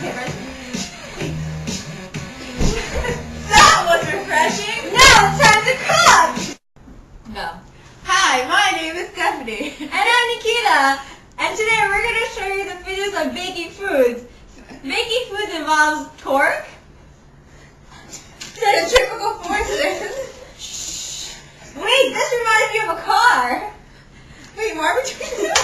That was refreshing. Now it's time to cook. No. Hi, my name is Stephanie. And I'm Nikita. And today we're going to show you the physics of baking foods. Baking foods involves torque, centrifugal forces. Shh. Wait, this reminds me of a car. Wait, why are we doing this?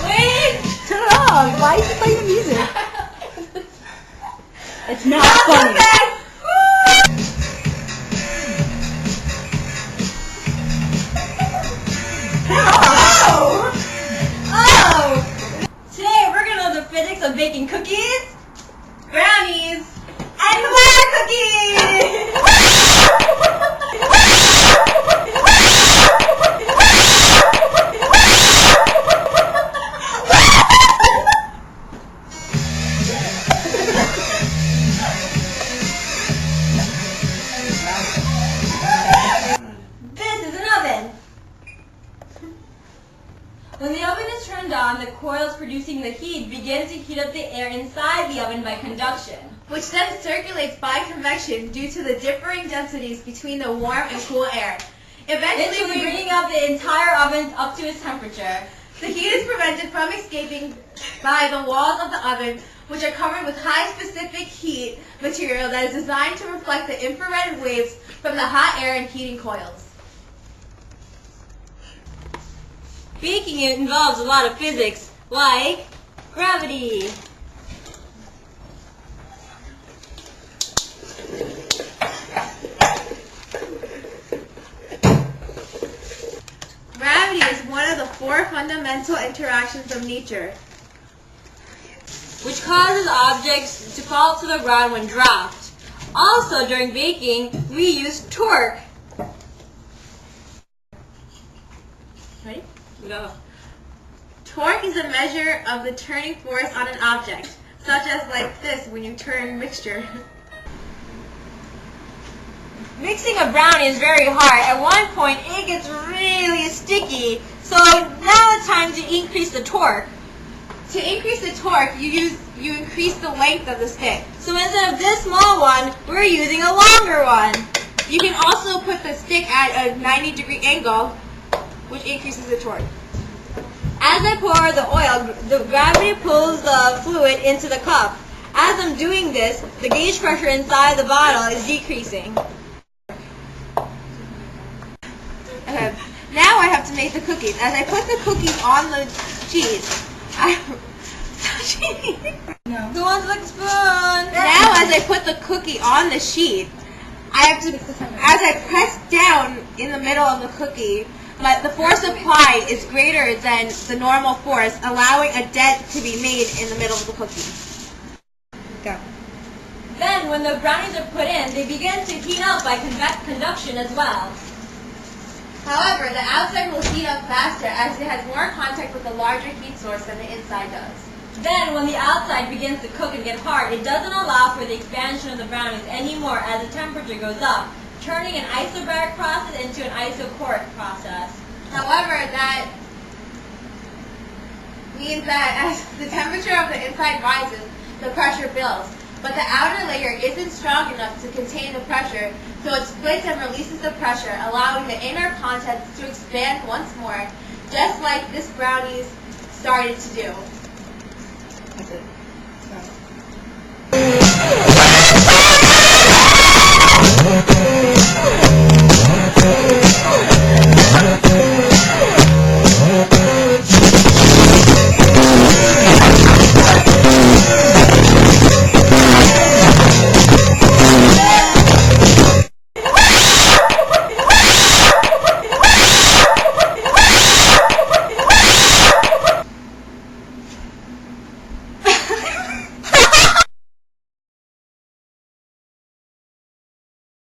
Wait! Turn it off! Why is it playing the music? It's not funny. Today we're going to know the physics of baking cookies, brownies, and more cookies! This is an oven. When the oven is turned on, the coils producing the heat begin to heat up the air inside the oven by conduction, which then circulates by convection due to the differing densities between the warm and cool air, eventually bringing up the entire oven up to its temperature. The heat is prevented from escaping by the walls of the oven, which are covered with high specific heat material that is designed to reflect the infrared waves from the hot air and heating coils. Baking involves a lot of physics, like gravity. Gravity is one of the four fundamental interactions of nature, which causes objects to fall to the ground when dropped. Also, during baking, we use torque. Ready? Go. Torque is a measure of the turning force on an object, such as like this when you turn mixture. Mixing a brownie is very hard. At one point, it gets really sticky, so now it's time to increase the torque. To increase the torque, you increase the length of the stick. So instead of this small one, we're using a longer one. You can also put the stick at a 90-degree angle, which increases the torque. As I pour the oil, the gravity pulls the fluid into the cup. As I'm doing this, the gauge pressure inside the bottle is decreasing. Okay, now I have to make the cookies. As I put the cookies on the cheese, Who wants like a spoon? Now as I put the cookie on the sheet, I have to, as I press down in the middle of the cookie, the force applied is greater than the normal force, allowing a dent to be made in the middle of the cookie. Go. Then, when the brownies are put in, they begin to heat up by conduction as well. However, the outside will heat up faster as it has more contact with the larger heat source than the inside does. Then, when the outside begins to cook and get hard, it doesn't allow for the expansion of the brownies anymore as the temperature goes up, turning an isobaric process into an isochoric process. However, that means that as the temperature of the inside rises, the pressure builds. But the outer layer isn't strong enough to contain the pressure, so it splits and releases the pressure, allowing the inner contents to expand once more, just like this brownies started to do. That's it.